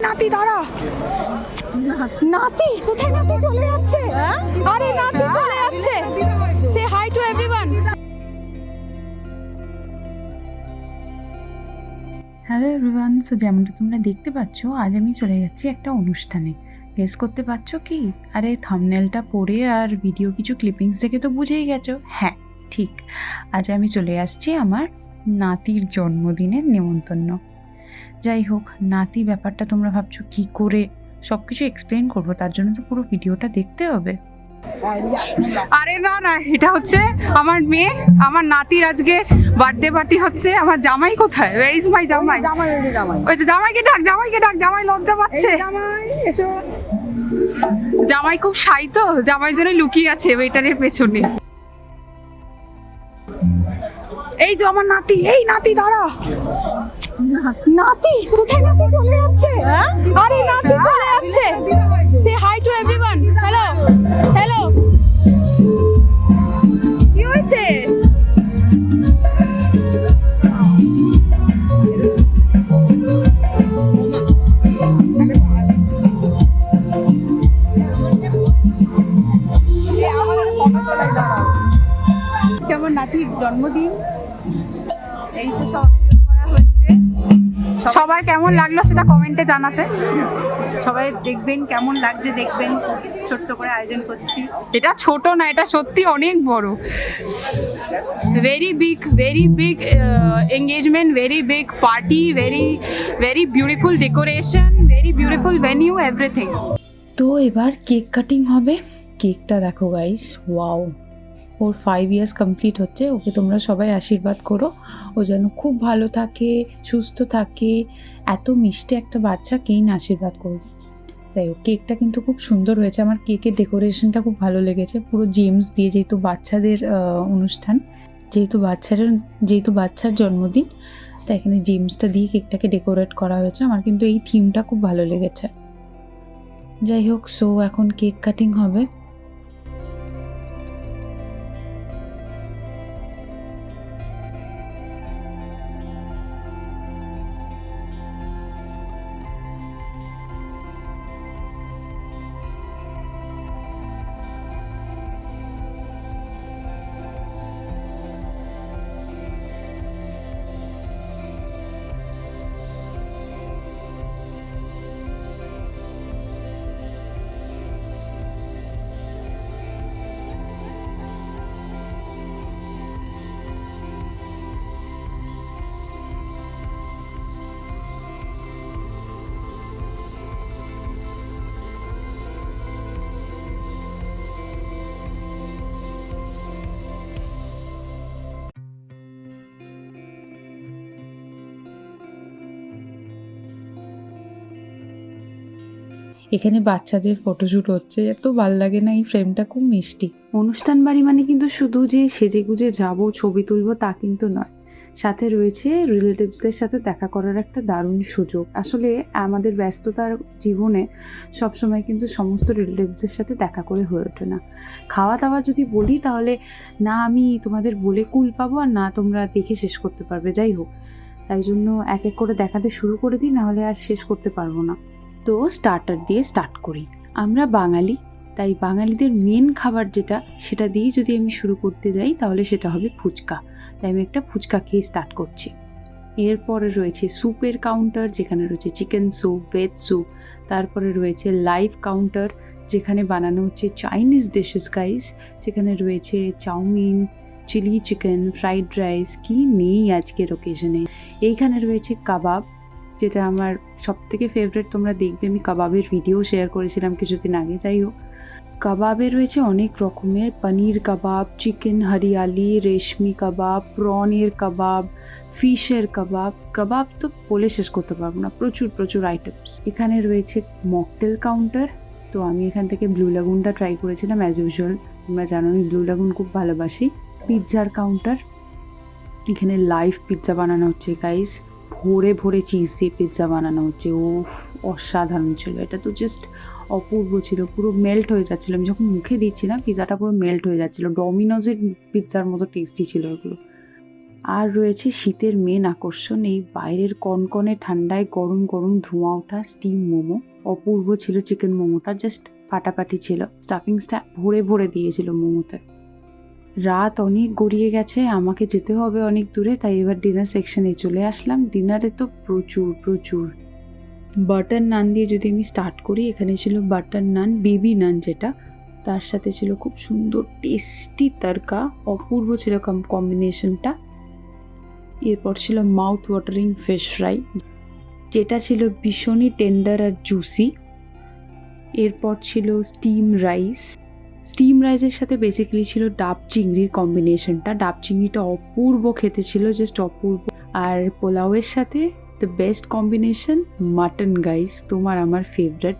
নাতি দাঁড়া, নাতি কোথায়? নাতি চলে যাচ্ছে। আরে নাতি চলে যাচ্ছে। সে hi to everyone. Hello everyone, so যেমনটা তোমরা দেখতে পাচ্ছ, আজ আমি চলে যাচ্ছি একটা অনুষ্ঠানে। গেস করতে পারছো কি? আরে থাম্বনেলটা পড়ে আর ভিডিও কিছু ক্লিপিংস দেখে তো বুঝেই গেছো। হ্যাঁ ঠিক, আজ আমি চলে আসছি আমার নাতির জন্মদিনের নেমন্তন্ন। যাই হোক, নাতি ব্যাপারটা তোমরা ভাবছো কি করে সব কিছু এক্সপ্লেন করবো, তার জন্য তো পুরো ভিডিওটা দেখতে হবে। আরে না না, এটা হচ্ছে আমার মেয়ে, আমার নাতির আজকে বার্থডে পার্টি হচ্ছে। আমার জামাই কোথায়? ওয়্যার ইজ মাই জামাই? ওই তো জামাইকে ডাক, জামাইকে ডাক। জামাই লজ্জা পাচ্ছে। জামাই খুব শাই তো, জামাই জন্য লুকিয়ে আছে ওয়েটারের পেছনে। এই তো আমার নাতি। এই নাতি দাঁড়া, নাতি কোথায়? নাতি চলে যাচ্ছে। আরে নাতি চলে যাচ্ছে। সে hi to everyone. Hello hello, কি হয়েছে? কেমন নাতির জন্মদিন, এই তো সব করা হয়েছে। সবার কেমন লাগলো সেটা কমেন্টে জানাতে। সবাই দেখবেন কেমন লাগছে, দেখবেন। ছোট্ট করে আয়োজন করছি। এটা ছোট না, এটা সত্যি অনেক বড়। Very big engagement, very big party, very beautiful decoration, very beautiful venue, everything. তো এবার কেক কাটিং হবে। কেকটা দেখো গাইস, ওয়াও! ওর 5 ইয়ার্স কমপ্লিট হচ্ছে। ওকে তোমরা সবাই আশীর্বাদ করো, ও যেন খুব ভালো থাকে, সুস্থ থাকে। এত মিষ্টি একটা বাচ্চা, কেই না আশীর্বাদ করবে। যাই হোক, কেকটা কিন্তু খুব সুন্দর হয়েছে। আমার কেকের ডেকোরেশনটা খুব ভালো লেগেছে, পুরো জেমস দিয়ে, যেহেতু বাচ্চাদের অনুষ্ঠান, যেহেতু বাচ্চার জন্মদিন, তাই এখানে জেমসটা দিয়ে কেকটাকে ডেকোরেট করা হয়েছে। আমার কিন্তু এই থিমটা খুব ভালো লেগেছে। যাই হোক, সো এখন কেক কাটিং হবে। এখানে বাচ্চাদের ফটোশ্যুট হচ্ছে। এত ভাল লাগে না, এই ফ্রেমটা খুব মিষ্টি। অনুষ্ঠান বাড়ি মানে কিন্তু শুধু যে সেজে গুজে যাবো, ছবি তুলবো, তা কিন্তু নয়। সাথে রয়েছে রিলেটিভসদের সাথে দেখা করার একটা দারুণ সুযোগ। আসলে আমাদের ব্যস্ততার জীবনে সবসময় কিন্তু সমস্ত রিলেটিভসদের সাথে দেখা করে হয়ে ওঠে না। খাওয়া দাওয়া যদি বলি, তাহলে না আমি তোমাদের বলে কুল পাবো, আর না তোমরা দেখে শেষ করতে পারবে। যাই হোক, তাই জন্য এক এক করে দেখাতে শুরু করে দিই, নাহলে আর শেষ করতে পারবো না। তো স্টার্টার দিয়ে স্টার্ট করি। আমরা বাঙালি, তাই বাঙালিদের মেন খাবার যেটা, সেটা দিয়েই যদি আমি শুরু করতে যাই, তাহলে সেটা হবে ফুচকা। তাই আমি একটা ফুচকা খেয়ে স্টার্ট করছি। এরপরে রয়েছে স্যুপের কাউন্টার, যেখানে রয়েছে চিকেন স্যুপ, ভেজ স্যুপ। তারপরে রয়েছে লাইভ কাউন্টার, যেখানে বানানো হচ্ছে চাইনিজ ডিশেস গাইস। যেখানে রয়েছে chowmein, chilli chicken, fried rice, কি নেই আজকের ওকেশনে। এইখানে রয়েছে কাবাব, যেটা আমার সবথেকে ফেভারিট। তোমরা দেখবে, আমি কাবাবের ভিডিও শেয়ার করেছিলাম কিছুদিন আগে। যাই হোক, কাবাবে রয়েছে অনেক রকমের, পনির কাবাব, চিকেন হরিয়ালি, রেশমি কাবাব, প্রনের কাবাব, ফিশের কাবাব। কাবাব তো বলে শেষ করতে পারবো না, প্রচুর আইটেমস। এখানে রয়েছে মকটেল কাউন্টার। তো আমি এখান থেকে ব্লু লাগুনটা ট্রাই করেছিলাম অ্যাজ ইউজুয়াল। তোমরা জানো আমি ব্লু লাগুন খুব ভালোবাসি। পিৎজার কাউন্টার, এখানে লাইভ পিৎজা বানানো হচ্ছে গাইস। ভরে চিজ দিয়ে পিৎজা বানানো হচ্ছে। ও অসাধারণ ছিল, এটা তো জাস্ট অপূর্ব ছিল, পুরো মেল্ট হয়ে যাচ্ছিলো। আমি যখন মুখে দিচ্ছি না, পিৎজাটা পুরো মেল্ট হয়ে যাচ্ছিলো। ডমিনোজের পিৎজার মতো টেস্টি ছিল এগুলো। আর রয়েছে শীতের মেন আকর্ষণ, এই বাইরের কনকনে ঠান্ডায় গরম গরম ধোঁয়া ওঠা স্টিম মোমো। অপূর্ব ছিল চিকেন মোমোটা, জাস্ট ফাটাফাটি ছিল, স্টাফিংসটা ভরে ভরে দিয়েছিল মোমোতে। রাত অনেক গড়িয়ে গেছে, আমাকে যেতে হবে অনেক দূরে, তাই এবার ডিনার সেকশনে চলে আসলাম। ডিনারে তো প্রচুর বাটার নান দিয়ে যদি আমি স্টার্ট করি, এখানে ছিল বাটার নান, বেবি নান যেটা, তার সাথে ছিল খুব সুন্দর টেস্টি তড়কা, অপূর্ব ছিল কম্বিনেশনটা। এরপর ছিল মাউথ ওয়াটারিং ফিশ ফ্রাই, যেটা ছিল ভীষণই টেন্ডার আর জুসি। এরপর ছিল স্টিম রাইসের সাথে বেসিক্যালি ছিল ডাব চিংড়ির কম্বিনেশনটা। ডাব চিংড়িটা অপূর্ব খেতে ছিল, জাস্ট অপূর্ব। আর পোলাওয়ের সাথে the best combination mutton guys, তোমার আমার ফেভারিট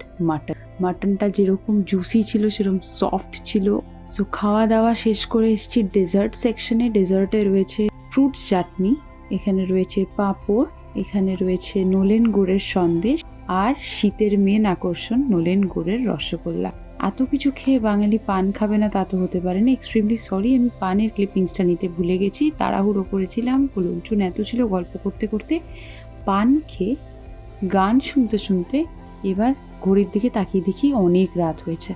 মাটনটা যেরকম জুসি ছিল সেরকম সফট ছিল। সো খাওয়া দাওয়া শেষ করে এসেছি ডেজার্ট সেকশনে। ডেজার্টে রয়েছে ফ্রুটস চাটনি, এখানে রয়েছে পাঁপড়, এখানে রয়েছে নলেন গুড়ের সন্দেশ, আর শীতের মেন আকর্ষণ নলেন গুড়ের রসগোল্লা। এত কিছু খেয়ে বাঙালি পান খাবে না তা তো হতে পারে না। এক্সট্রিমলি সরি, আমি পানের ক্লিপিংসটা নিতে ভুলে গেছি, তাড়াহুড়ো করেছিলাম, লোকজন এত ছিল, গল্প করতে করতে পান খেয়ে গান শুনতে শুনতে এবার ঘড়ির দিকে তাকিয়ে দেখি অনেক রাত হয়েছে।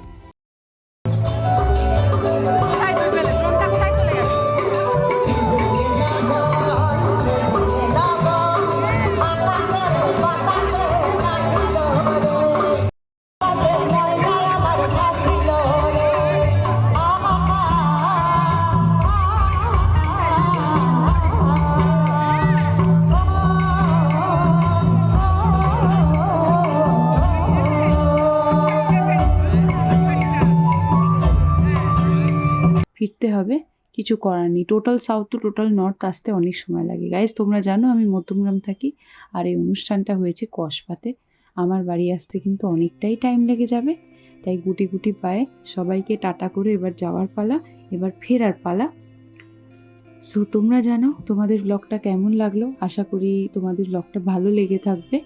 ফিরতে হবে, কিছু করার নেই। Total south two total north আসতে অনেক সময় লাগে গাইজ, তোমরা জানো আমি মধ্যমগ্রাম থাকি, আর এই অনুষ্ঠানটা হয়েছে কসবাতে। আমার বাড়ি আসতে কিন্তু অনেকটাই টাইম লেগে যাবে, তাই গুটি গুটি পায়ে সবাইকে টাটা করে এবার যাওয়ার পালা, এবার ফেরার পালা। সো তোমরা জানো তোমাদের ব্লগটা কেমন লাগলো, আশা করি তোমাদের ব্লগটা ভালো লেগে থাকবে।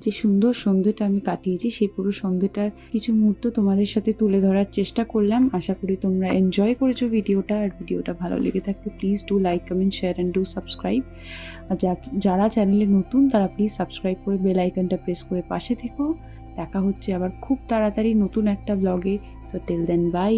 যে সুন্দর সন্ধ্যেটা আমি কাটিয়েছি, সেই পুরো সন্ধ্যেটার কিছু মুহূর্ত তোমাদের সাথে তুলে ধরার চেষ্টা করলাম। আশা করি তোমরা এনজয় করেছো ভিডিওটা, আর ভিডিওটা ভালো লেগে থাকলে please do like, comment, share and do subscribe. আর যারা চ্যানেলে নতুন তারা প্লিজ সাবস্ক্রাইব করে বেল আইকনটা প্রেস করে পাশে থেকো। দেখা হচ্ছে আবার খুব তাড়াতাড়ি নতুন একটা ব্লগে। So till then by.